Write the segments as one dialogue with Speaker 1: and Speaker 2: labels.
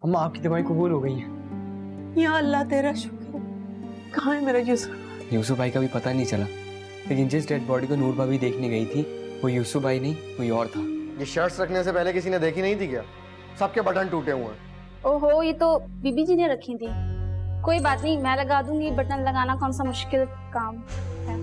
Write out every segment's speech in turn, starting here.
Speaker 1: अम्मा आपकी दवाई कबूल हो गई है।
Speaker 2: या अल्लाह तेरा शुक्र। कहाँ है मेरा यूसुफ?
Speaker 1: यूसुफ भाई का भी पता नहीं चला, लेकिन जिस डेड बॉडी को नूर भाभी देखने गई थी वो यूसुफ भाई नहीं कोई और था।
Speaker 3: ये शर्ट्स रखने से पहले किसी ने देखी नहीं थी क्या? सबके बटन टूटे हुए हैं।
Speaker 4: ओहो, ये तो बीबी जी ने रखी थी। कोई बात नहीं, मैं लगा दूंगी। बटन लगाना कौन सा मुश्किल काम है।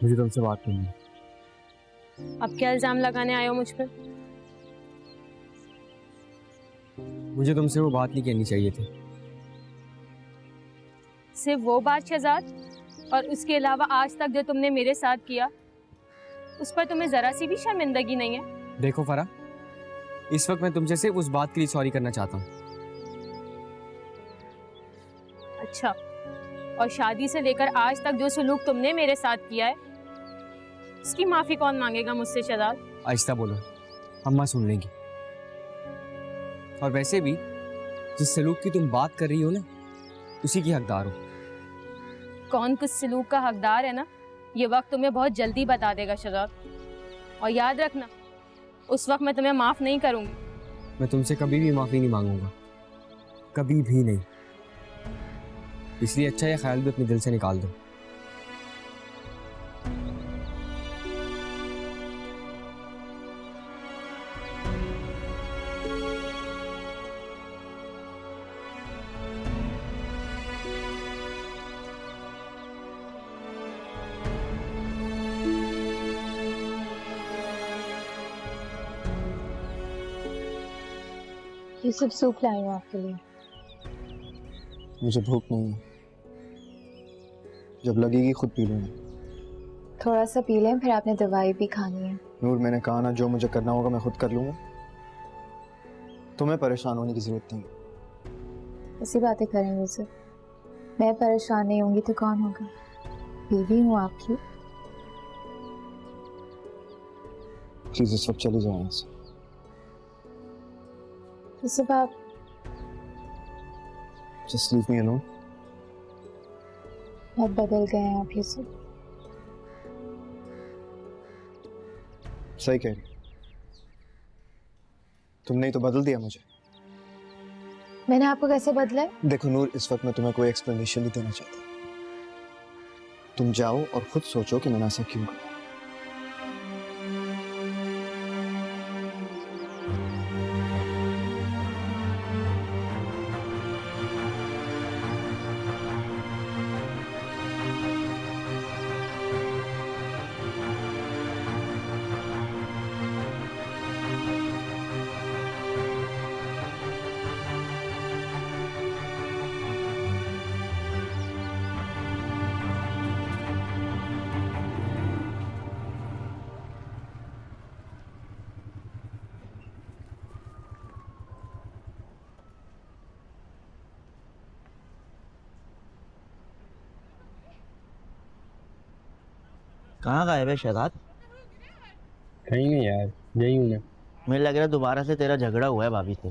Speaker 1: मुझे तुमसे बात करनी है।
Speaker 5: अब क्या इल्जाम लगाने आए हो मुझ पर?
Speaker 1: मुझे तुमसे वो बात नहीं कहनी चाहिए थी।
Speaker 5: सिर्फ वो बात शहजाद, और उसके अलावा आज तक जो तुमने मेरे साथ किया उस पर तुम्हें जरा सी भी शर्मिंदगी नहीं है?
Speaker 1: देखो फरा, इस वक्त मैं तुमसे सिर्फ उस बात के लिए सॉरी करना चाहता हूँ।
Speaker 5: अच्छा, और शादी से लेकर आज तक जो सलूक तुमने मेरे साथ किया है उसकी माफी कौन मांगेगा मुझसे शहजाद?
Speaker 1: आहिस्ता बोलो, अम्मा सुन लेंगी। और वैसे भी जिस सलूक की तुम बात कर रही हो ना, उसी की हकदार हो।
Speaker 5: कौन किस सलूक का हकदार है ना, ये वक्त तुम्हें बहुत जल्दी बता देगा शहजाद। और याद रखना, उस वक्त मैं तुम्हें माफ नहीं करूंगी।
Speaker 1: मैं तुमसे कभी भी माफी नहीं मांगूंगा, कभी भी नहीं। इसलिए अच्छा ये ख्याल भी अपने दिल से निकाल दो।
Speaker 6: ये सब सूप लाई हूँ आपके लिए।
Speaker 3: मुझे भूख नहीं है, जब लगेगी खुद पी लूंगा।
Speaker 6: थोड़ा सा पी लें, फिर आपने दवाई भी खानी है।
Speaker 3: नूर, मैंने कहा ना, जो मुझे करना होगा मैं खुद कर लूंगा। तुम्हें परेशान होने की जरूरत नहीं।
Speaker 6: ऐसी बातें करेंगे उसे। मैं परेशान नहीं होंगी तो कौन होगा? बीवी हूँ आपकी।
Speaker 3: प्लीज इस वक्त चली जाए यहाँ से।
Speaker 6: तो सिर्फ आप
Speaker 3: जस्ट लीव मी अलोन।
Speaker 6: बहुत बदल गए हैं आप यूसुफ।
Speaker 3: सही कह रही, तुमने ही तो बदल दिया मुझे।
Speaker 6: मैंने आपको कैसे बदला है?
Speaker 3: देखो नूर, इस वक्त मैं तुम्हें कोई एक्सप्लेनेशन नहीं देना चाहता। तुम जाओ और खुद सोचो कि मैंने ऐसा क्यों करा।
Speaker 7: कहाँ गायब है शहजाद?
Speaker 1: कहीं नहीं यार, यही हूँ मैं।
Speaker 7: मुझे लग रहा है दोबारा से तेरा झगड़ा हुआ है भाभी से।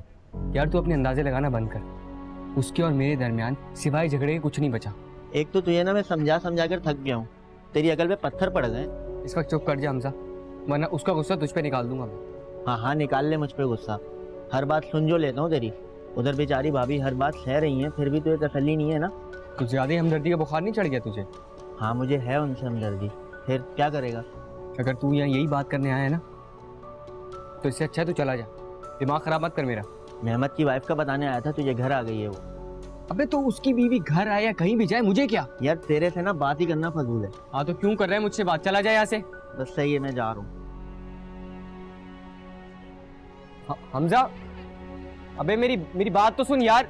Speaker 1: यार तू अपने अंदाजे लगाना बंद कर। उसके और मेरे दरमियान सिवाय झगड़े के कुछ नहीं बचा।
Speaker 7: एक तो तुझे ना मैं समझा समझा कर थक गया हूँ, तेरी अकल पे पत्थर पड़ गए।
Speaker 1: इस वक्त चुप कर जा हमजा, वरना उसका गुस्सा तुझ पे निकाल दूंगा मैं।
Speaker 7: हाँ हाँ, निकाल ले मुझ पे गुस्सा। हर बात सुन जो लेता हूँ तेरी। उधर बेचारी भाभी हर बात सह रही है, फिर भी तुझे तसल्ली नहीं है ना?
Speaker 1: कुछ ज्यादा ही हमदर्दी का बुखार नहीं चढ़ गया तुझे?
Speaker 7: हाँ, मुझे है उनसे हमदर्दी। फिर क्या करेगा?
Speaker 1: अगर तू यहाँ यही बात करने आया है ना, तो इससे अच्छा है तू चला जा। दिमाग खराब मत कर मेरा।
Speaker 7: मेहमत की वाइफ का बताने आया था, तुझे घर आ गई है वो।
Speaker 1: अबे तो उसकी बीवी घर आए या कहीं भी जाए, मुझे क्या
Speaker 7: यार तेरे से ना बात ही करना फजूल है।
Speaker 1: हाँ तो क्यों कर रहा है मुझसे बात? चला जाए यहाँ से।
Speaker 7: बस सही है, मैं जा रहा हूँ।
Speaker 1: हमजा, अबे मेरी बात तो सुन यार।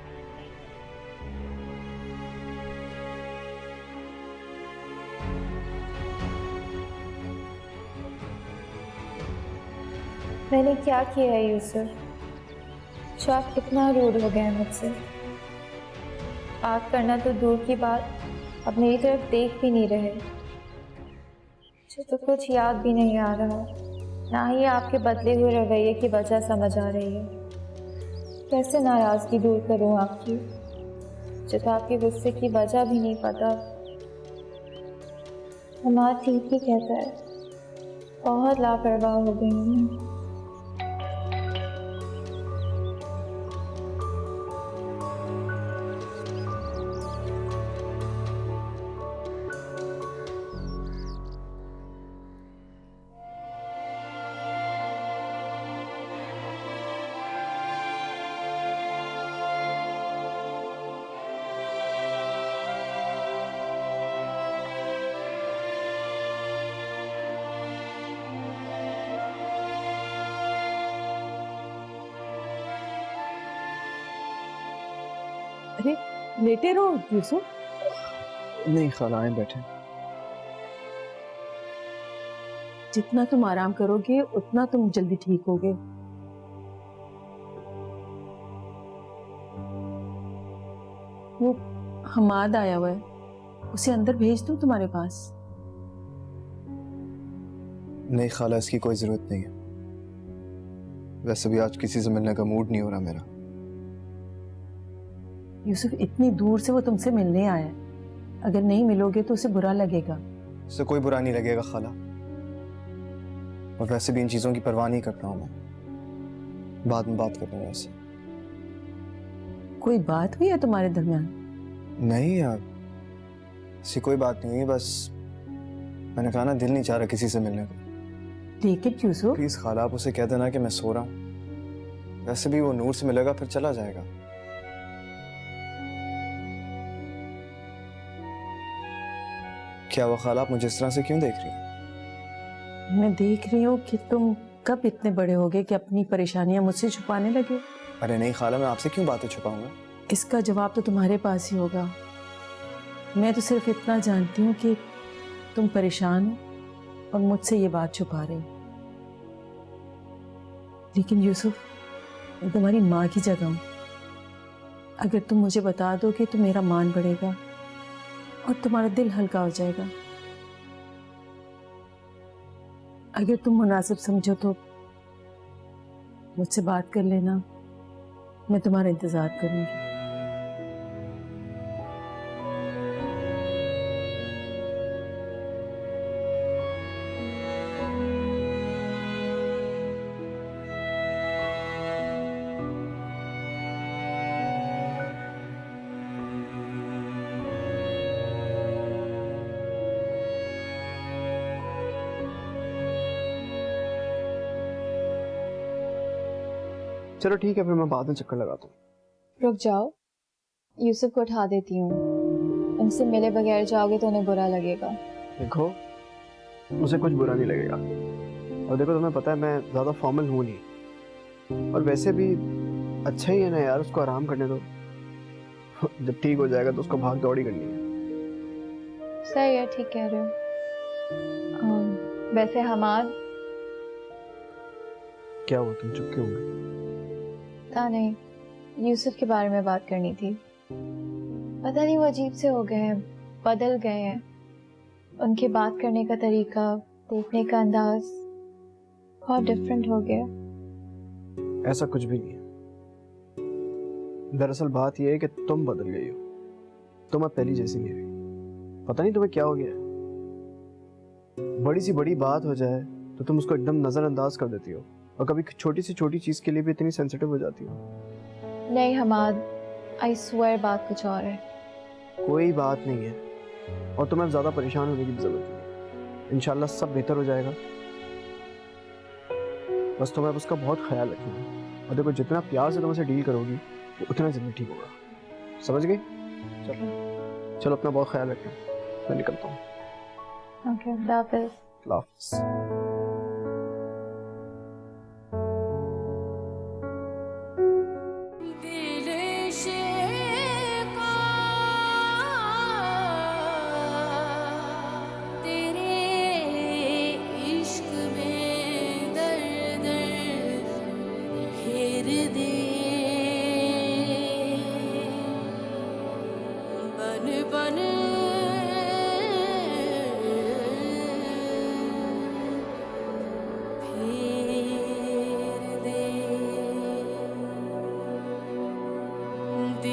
Speaker 6: मैंने क्या किया है यूसुफ? जो आप कितना रूड हो गए हैं मुझसे। बात करना तो दूर की बात, अब मेरी तरफ देख भी नहीं रहे। मुझे तो कुछ याद भी नहीं आ रहा, ना ही आपके बदले हुए रवैये की वजह समझ आ रही है। कैसे नाराज़गी दूर करूं आपकी, मुझे तो आपके गुस्से की वजह भी नहीं पता। हमारा ठीक ही कहता है, बहुत लापरवाह हो गई हूँ।
Speaker 2: अरे लेटे रहो यूसुफ।
Speaker 3: नहीं खाला, आए बैठे।
Speaker 2: जितना तुम आराम करोगे उतना तुम जल्दी ठीक होगे। वो हमाद आया हुआ है, उसे अंदर भेज दूं तुम्हारे पास?
Speaker 3: नहीं खाला, इसकी कोई जरूरत नहीं है। वैसे भी आज किसी से मिलने का मूड नहीं हो रहा मेरा।
Speaker 2: यूसुफ, इतनी दूर से वो तुमसे मिलने आया है, अगर नहीं मिलोगे तो उसे बुरा लगेगा।
Speaker 3: उससे कोई बुरा नहीं लगेगा खाला, और वैसे भी इन चीजों की परवाह नहीं करता हूं मैं। बाद में बात कर लूंगा उससे।
Speaker 2: कोई बात हुई है तुम्हारे दरमियान?
Speaker 3: नहीं यार, ऐसी कोई बात नहीं हुई, बस मैंने कहा ना, दिल नहीं चाह रहा किसी से मिलने को।
Speaker 2: लेकिन यूसुफ,
Speaker 3: प्लीज खाला, आप उसे कह देना कि मैं सो रहा हूँ। वैसे भी वो नूर से मिलेगा फिर चला जाएगा। क्या वो खाला, आप मुझे इस तरह से क्यों देख रही हैं?
Speaker 2: मैं देख रही हूँ कि तुम कब इतने बड़े होगे कि अपनी परेशानियां मुझसे छुपाने लगे।
Speaker 3: अरे नहीं खाला, मैं आपसे क्यों बातें छुपाऊंगा?
Speaker 2: इसका जवाब तो तुम्हारे पास ही होगा। मैं तो सिर्फ इतना जानती हूँ कि तुम परेशान हो और मुझसे ये बात छुपा रहे हो। लेकिन यूसुफ, मैं तुम्हारी माँ की जगह हूँ। अगर तुम मुझे बता दो कि तो मेरा मान बढ़ेगा और तुम्हारा दिल हल्का हो जाएगा। अगर तुम मुनासिब समझो तो मुझसे बात कर लेना, मैं तुम्हारा इंतजार करूंगी।
Speaker 3: चलो ठीक है, फिर मैं बाद में चक्कर लगाता हूँ।
Speaker 6: रुक जाओ, यूसुफ को उठा देती हूँ। उनसे मिले बगैर जाओगे तो उन्हें बुरा लगेगा।
Speaker 3: देखो, उसे कुछ बुरा नहीं लगेगा। और देखो, तुम्हें पता है मैं ज़्यादा फॉर्मल हूँ नहीं, और वैसे भी अच्छा ही है ना यार, उसको आराम करने दो। जब ठीक हो जाएगा तो उसको भाग दौड़ी करनी है।
Speaker 6: सही है, ठीक कह रहे हो। वैसे हमाद,
Speaker 3: क्या हुआ, तुम चुप क्यों हो गए?
Speaker 6: पता नहीं, यूसुफ के बारे में बात करनी थी। पता नहीं वो अजीब से हो गए हैं, बदल गए हैं। उनके बात करने का तरीका, देखने का अंदाज बहुत डिफरेंट हो गया।
Speaker 3: ऐसा कुछ भी नहीं है। दरअसल बात यह है कि तुम बदल गई हो। तुम अब पहली जैसी नहीं रही। पता नहीं तुम्हें क्या हो गया है। बड़ी सी बड़ी बात हो जाए तो तुम उसको एकदम नजरअंदाज कर देती हो, और कभी छोटी सी छोटी चीज के लिए भी इतनी सेंसिटिव हो जाती हो।
Speaker 6: नहीं हमाद, आई स्वेयर बात कुछ और है।
Speaker 3: कोई बात नहीं है, और तुम्हें ज्यादा परेशान होने की भी जरूरत नहीं। इंशाल्लाह सब बेहतर हो जाएगा। बस तुम्हें उसका बहुत ख्याल रखना है, और देखो जितना प्यार से तुम उसे डील करोगी वो उतना जल्दी ठीक होगा। समझ गई? चलो चलो, अपना बहुत ख्याल रखना। मैं निकलता हूँ।
Speaker 6: ओके, अल्लाह हाफिज़।
Speaker 3: अल्लाह हाफिज़।
Speaker 8: दे
Speaker 4: जी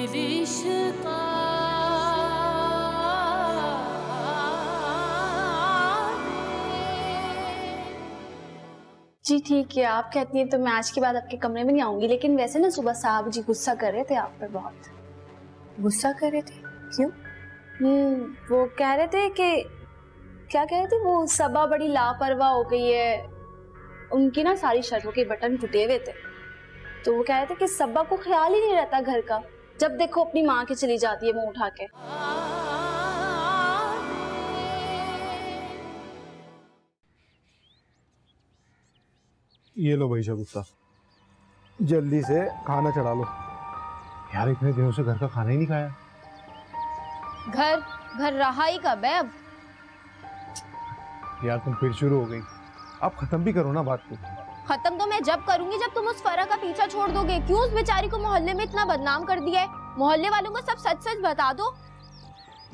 Speaker 4: ठीक है, आप कहती हैं तो मैं आज के बाद आपके कमरे में नहीं आऊंगी। लेकिन वैसे ना सुबह साहब जी गुस्सा कर रहे थे आप पर बहुत।
Speaker 2: गुस्सा कर रहे थे? क्यों?
Speaker 4: वो कह रहे थे कि क्या कह रहे थे, वो सबा बड़ी लापरवाह हो गई है, उनकी ना सारी शर्टों के बटन टूटे हुए थे। तो वो कह रहे थे कि सबा को ख्याल ही नहीं रहता घर का, जब देखो अपनी माँ के चली जाती है मुंह उठा के।
Speaker 8: ये लो भाई शगुफ्ता, जल्दी से खाना चढ़ा लो यार, इतने दिनों से घर का खाना ही नहीं खाया।
Speaker 5: घर घर रहा ही कब है अब?
Speaker 8: यार तुम फिर शुरू हो गई, आप खत्म भी करो ना बात को।
Speaker 5: खत्म तो मैं जब करूंगी जब तुम उस फरा का पीछा छोड़ दोगे। क्यों उस बेचारी को मोहल्ले में इतना बदनाम कर दिया है? मोहल्ले वालों को सब सच सच बता दो।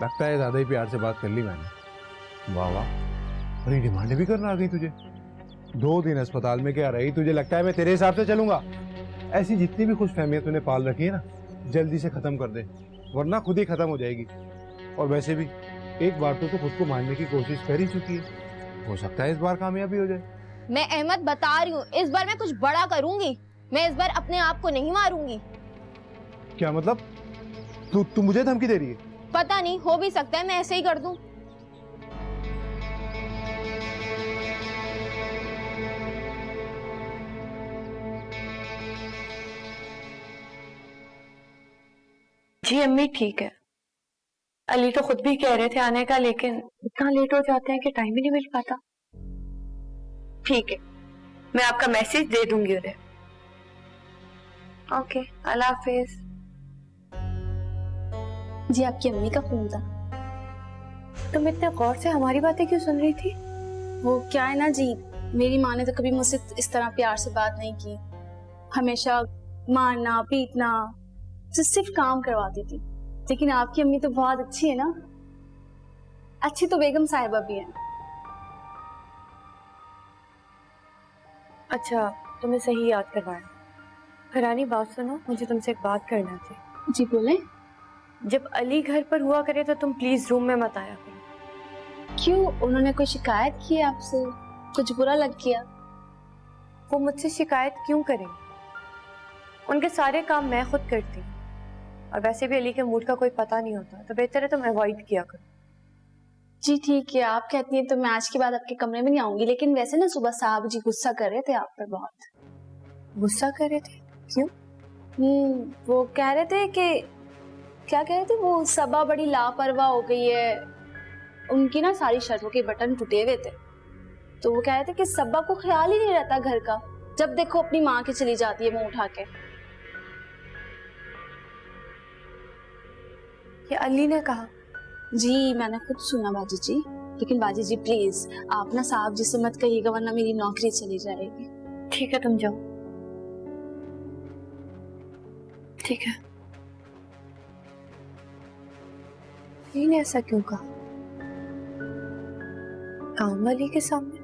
Speaker 8: लगता है ज्यादा ही प्यार से बात कर ली मैंने। वाह वाह, बड़ी डिमांडें भी करना आ गई तुझे। 2 दिन अस्पताल में क्या रही, तुझे लगता है मैं तेरे हिसाब से चलूंगा? ऐसी जितनी भी खुशफहमियां तूने पाल रखी है ना, जल्दी से खत्म कर दे, वरना खुद ही खत्म हो जाएगी। और वैसे भी एक बार तो खुद को मारने की कोशिश कर ही चुकी है, हो सकता है इस बार कामयाबी हो जाए।
Speaker 5: मैं अहमद बता रही हूँ, इस बार मैं कुछ बड़ा करूंगी। मैं इस बार अपने आप को नहीं मारूंगी।
Speaker 8: क्या मतलब? तू मुझे धमकी दे रही है?
Speaker 5: पता नहीं, हो भी सकता है मैं ऐसे ही कर दूं।
Speaker 2: जी अम्मी ठीक है। अली तो खुद भी कह रहे थे आने का, लेकिन इतना लेट हो जाते हैं कि टाइम ही नहीं मिल पाता। ठीक है, मैं आपका मैसेज दे दूंगी उन्हें। ओके, अल्लाह हाफिज।
Speaker 4: जी आपकी अम्मी का फोन था।
Speaker 2: तुम इतने गौर से हमारी बातें क्यों सुन रही थी?
Speaker 4: वो क्या है ना जी, मेरी माँ ने तो कभी मुझसे इस तरह प्यार से बात नहीं की। हमेशा मारना पीटना, सिर्फ काम करवाती थी। लेकिन आपकी अम्मी तो बहुत अच्छी है ना, अच्छी तो बेगम साहिबा भी है।
Speaker 2: अच्छा, तुम्हें सही याद करवाया। फरानी बात सुनो, मुझे तुमसे एक बात करना थी।
Speaker 4: जी बोले।
Speaker 2: जब अली घर पर हुआ करे तो तुम प्लीज रूम में मत आया करो।
Speaker 4: क्यों, उन्होंने कोई शिकायत की है आपसे? कुछ बुरा लग गया?
Speaker 2: वो मुझसे शिकायत क्यों करेंगे? उनके सारे काम मैं खुद करती हूँ, और वैसे भी अली के मूड का कोई पता नहीं होता, तो बेहतर है तुम अवॉइड किया करो।
Speaker 4: जी ठीक है, आप कहती हैं तो मैं आज के बाद आपके कमरे में नहीं आऊंगी। लेकिन वैसे ना सुबह साहब जी गुस्सा कर रहे थे आप पर बहुत।
Speaker 2: गुस्सा कर रहे थे? क्यों?
Speaker 4: वो कह रहे थे कि क्या कह रहे थे, वो सबा बड़ी लापरवाह हो गई है, उनकी ना सारी शर्टों के बटन टूटे हुए थे। तो वो कह रहे थे कि सबा को ख्याल ही नहीं रहता घर का, जब देखो अपनी माँ के चली जाती है मुंह उठा के।
Speaker 2: ये अली ने कहा?
Speaker 4: जी मैंने खुद सुना बाजी जी। लेकिन बाजी जी प्लीज आप ना साहब जी से मत कहिएगा, वरना मेरी नौकरी चली जाएगी।
Speaker 2: ठीक है, तुम जाओ। ठीक है। इन्हें ऐसा क्यों कहा? काम वाली के सामने?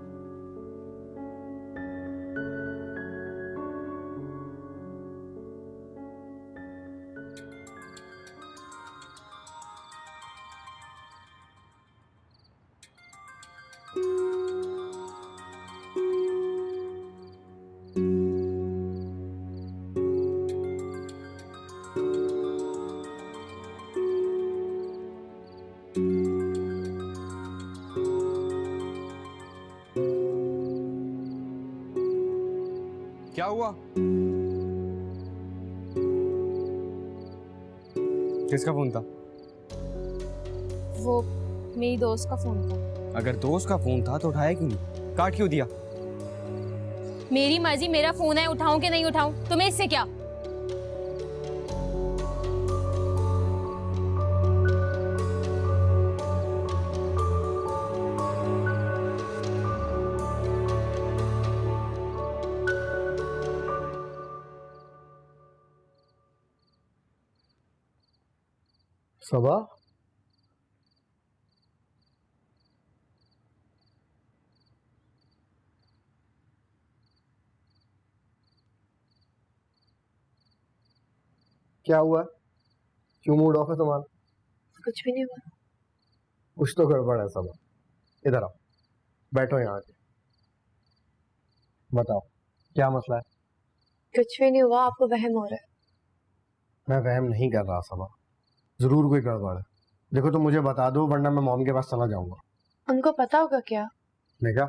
Speaker 1: क्या हुआ? किसका फोन था?
Speaker 5: वो मेरी दोस्त का फोन था।
Speaker 1: अगर दोस्त का फोन था तो उठाया क्यों नहीं? काट क्यों दिया?
Speaker 5: मेरी मर्जी, मेरा फोन है, उठाऊं कि नहीं उठाऊं, तुम्हें इससे क्या?
Speaker 8: सबा,
Speaker 3: क्या हुआ? क्यों मूड ऑफ है तुम्हारा?
Speaker 2: कुछ भी नहीं हुआ।
Speaker 3: कुछ तो गड़बड़ है सब। इधर आओ, बैठो यहाँ आके। बताओ क्या मसला है?
Speaker 2: कुछ भी नहीं हुआ, आपको वहम हो रहा है।
Speaker 3: मैं वहम नहीं कर रहा सबा, जरूर कोई गड़बड़ है। देखो तुम मुझे बता दो, वरना मैं मॉम के पास चला जाऊंगा।
Speaker 2: उनको पता होगा क्या?
Speaker 3: देखा,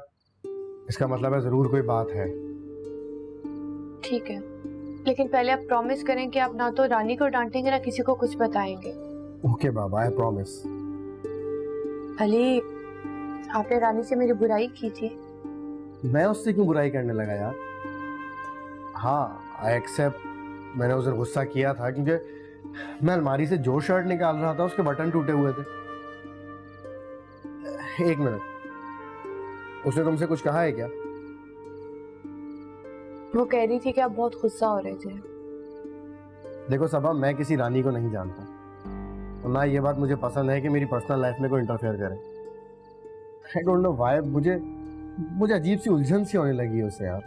Speaker 3: इसका मतलब है जरूर कोई बात है।
Speaker 2: ठीक है, लेकिन पहले आप प्रॉमिस करें कि आप ना तो रानी को डांटेंगे ना किसी को कुछ बताएंगे।
Speaker 3: Okay Baba, I promise.
Speaker 2: Ali, आपने रानी से मेरी बुराई की थी।
Speaker 3: मैं उससे क्यों बुराई करने लगा यार? हाँ, आई एक्सेप्ट, मैंने उस दिन गुस्सा किया था क्योंकि मैं अलमारी से जो शर्ट निकाल रहा था उसके बटन टूटे हुए थे। एक मिनट, उसने तुमसे कुछ कहा है क्या?
Speaker 2: वो कह रही थी कि आप बहुत गुस्सा हो रहे थे।
Speaker 3: देखो सबा, मैं किसी रानी को नहीं जानता और ना ये बात मुझे पसंद है कि मेरी पर्सनल लाइफ में कोई इंटरफेयर करे। आई डोंट नो व्हाई, मुझे अजीब सी उलझन सी होने लगी है उससे यार।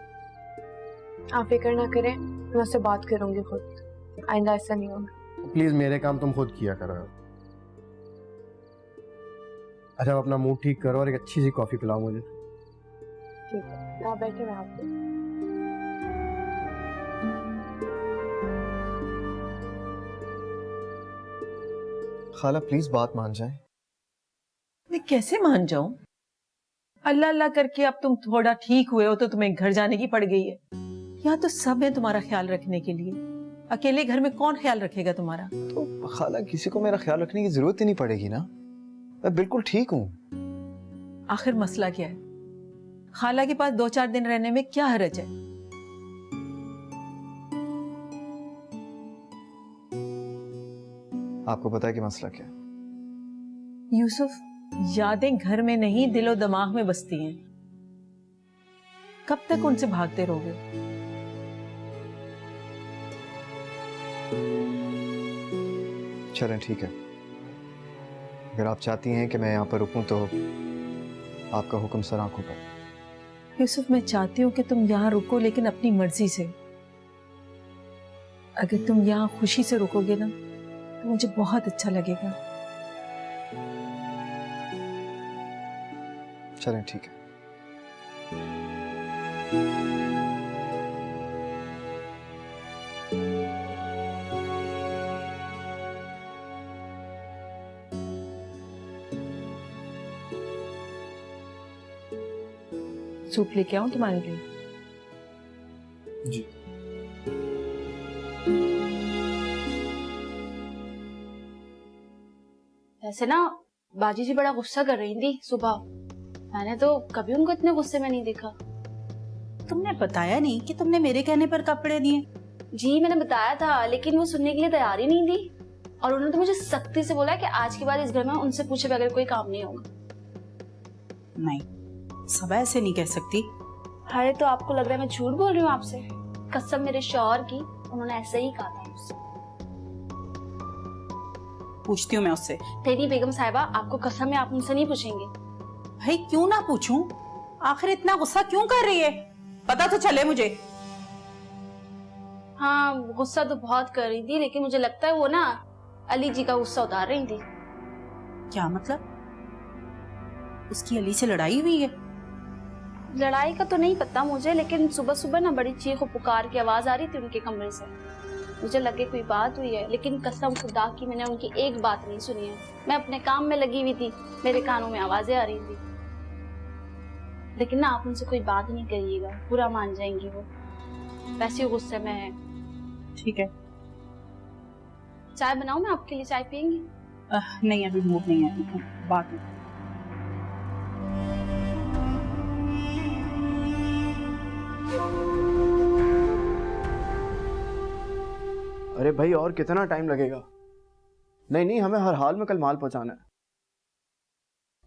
Speaker 2: आप फिक्र ना करें, मैं उससे बात करूंगी खुद, आइंदा ऐसा नहीं होगा।
Speaker 3: प्लीज मेरे काम तुम खुद किया करो। अच्छा, अपना मूड ठीक करो और एक अच्छी सी कॉफी पिलाओ मुझे।
Speaker 2: ठीक है, आप बैठे, मैं आपको।
Speaker 9: खाला प्लीज बात मान जाए।
Speaker 10: मैं कैसे मान जाऊं? अल्लाह अल्लाह करके अब तुम थोड़ा ठीक हुए हो तो तुम्हें घर जाने की पड़ गई है। यहाँ तो सब है तुम्हारा ख्याल रखने के लिए, अकेले घर में कौन ख्याल रखेगा तुम्हारा?
Speaker 9: तो खाला किसी को मेरा ख्याल रखने की जरूरत ही नहीं पड़ेगी ना, मैं बिल्कुल ठीक हूँ।
Speaker 10: आखिर मसला क्या है? खाला के पास 2-4 दिन रहने में क्या हर्ज है?
Speaker 9: आपको पता है कि मसला क्या है?
Speaker 10: यूसुफ, यादें घर में नहीं दिलो दिमाग में बसती हैं। कब तक उनसे भागते रहोगे?
Speaker 9: चलें ठीक है, अगर आप चाहती हैं कि मैं यहाँ पर रुकूं तो आपका हुक्म सर आंखों पर।
Speaker 10: यूसुफ, मैं चाहती हूँ कि तुम यहाँ रुको, लेकिन अपनी मर्जी से। अगर तुम यहाँ खुशी से रुकोगे ना तो मुझे बहुत अच्छा लगेगा।
Speaker 9: चलें ठीक है।
Speaker 10: सूप लेके आऊं तुम्हारे लिए?
Speaker 9: जी।
Speaker 4: वैसे ना बाजी जी बड़ा गुस्सा कर रही थी सुबह, मैंने तो कभी उनको इतने गुस्से में नहीं देखा।
Speaker 11: तुमने बताया नहीं कि तुमने मेरे कहने पर कपड़े दिए?
Speaker 4: जी मैंने बताया था, लेकिन वो सुनने के लिए तैयार ही नहीं थी और उन्होंने तो मुझे सख्ती से बोला कि आज के बाद इस घर में उनसे पूछे बगैर कोई काम नहीं होगा।
Speaker 11: नहीं, सब ऐसे नहीं कह सकती।
Speaker 4: अरे तो आपको लग रहा है मैं झूठ बोल रही हूँ आपसे? कसम मेरे शौहर की, उन्होंने ऐसे ही कहा था मुझसे।
Speaker 11: पूछती हूँ मैं उससे।
Speaker 4: तेरी बेगम साहिबा, आपको कसम है आप मुझसे नहीं पूछेंगे।
Speaker 11: भाई क्यों ना पूछूं? आखिर इतना गुस्सा क्यों कर रही है? पता तो चले मुझे।
Speaker 4: हाँ गुस्सा तो बहुत कर रही थी, लेकिन मुझे लगता है वो ना अली जी का गुस्सा उतार रही थी।
Speaker 11: क्या मतलब? उसकी अली से लड़ाई हुई है?
Speaker 4: लड़ाई का तो नहीं पता मुझे, लेकिन सुबह सुबह ना बड़ी चीख और पुकार की आवाज आ रही थी उनके कमरे से। मुझे लगे कोई बात हुई है, लेकिन कसम खुदा की मैंने उनकी एक बात नहीं सुनी है। मैं अपने काम में लगी हुई थी, मेरे कानों में आवाजें आ रही थी। लेकिन ना आप उनसे कोई बात नहीं करिएगा, बुरा मान जाएंगी वो, वैसे ही गुस्से में है।
Speaker 11: ठीक है।
Speaker 4: चाय बनाऊं मैं आपके लिए? चाय पियेंगी?
Speaker 11: नहीं, अभी मूड नहीं है, बात नहीं।
Speaker 3: अरे भाई, और कितना टाइम लगेगा? नहीं, हमें हर हाल में कल माल पहुंचाना है।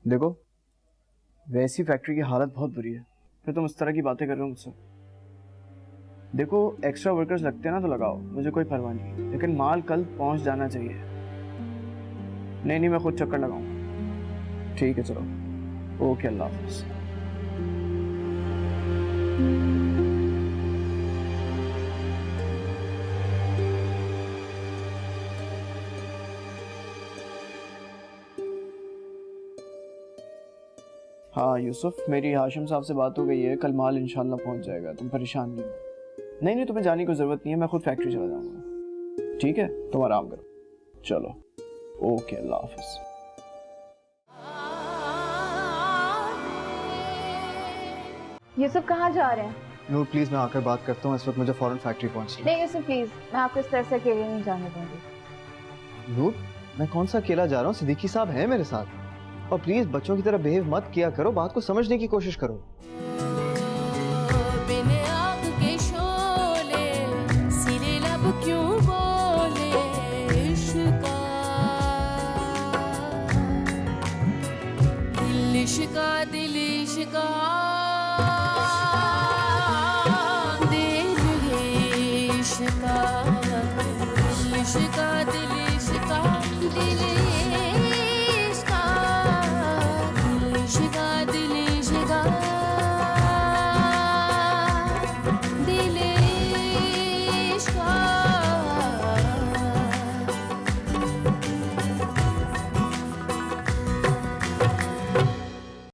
Speaker 3: देखो, वैसी फैक्ट्री की हालत बहुत बुरी है, फिर तुम इस तरह की बातें कर रहे हो मुझसे। देखो, एक्स्ट्रा वर्कर्स लगते हैं ना तो लगाओ, मुझे कोई परवाह नहीं, लेकिन माल कल पहुंच जाना चाहिए। नहीं, मैं खुद चक्कर लगाऊंगा। ठीक है, चलो, ओके, अल्लाह हाफिज़। हाँ यूसुफ, मेरी हाशिम साहब से बात हो गई है, कल माल इंशाल्लाह पहुंच जाएगा, तुम परेशान नहीं हो। नहीं तुम्हें जाने की ज़रूरत नहीं है, मैं खुद फैक्ट्री चला जाऊंगा। ठीक है, तुम आराम करो। चलो ओके, अल्लाह हाफिज़।
Speaker 6: यूसुफ कहाँ जा रहे हैं?
Speaker 9: नूर प्लीज़, मैं आकर बात करता हूँ, इस वक्त मुझे फ़ौरन फैक्ट्री पहुंचना है।
Speaker 6: नहीं यूसुफ प्लीज, मैं आपको इस तरह से अकेले नहीं जाने दूंगी।
Speaker 9: नूर, मैं कौन सा अकेला जा रहा हूँ, सिद्दीकी साहब हैं मेरे साथ। और प्लीज़ बच्चों की तरह बिहेव मत किया करो, बात को समझने की कोशिश करो।
Speaker 12: बिन आग के शोले सिरे लब क्यों बोले इश्का, दिल इश्का दिल